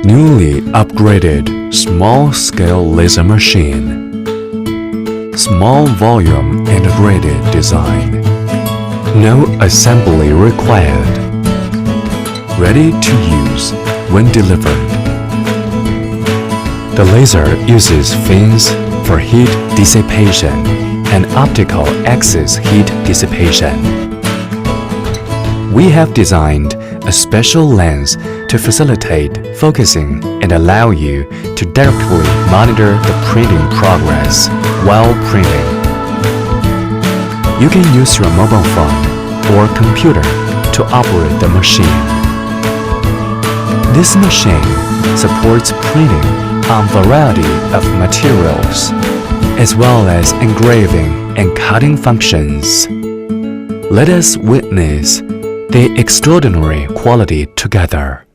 Newly upgraded small-scale laser machine. Small volume integrated design. No assembly required. Ready to use when delivered. The laser uses fins for heat dissipation and optical axis heat dissipation. We have designed a special lens to facilitate focusing and allow you to directly monitor the printing progress while printing. You can use your mobile phone or computer to operate the machine. This machine supports printing on a variety of materials, as well as engraving and cutting functions. Let us witness the extraordinary quality together.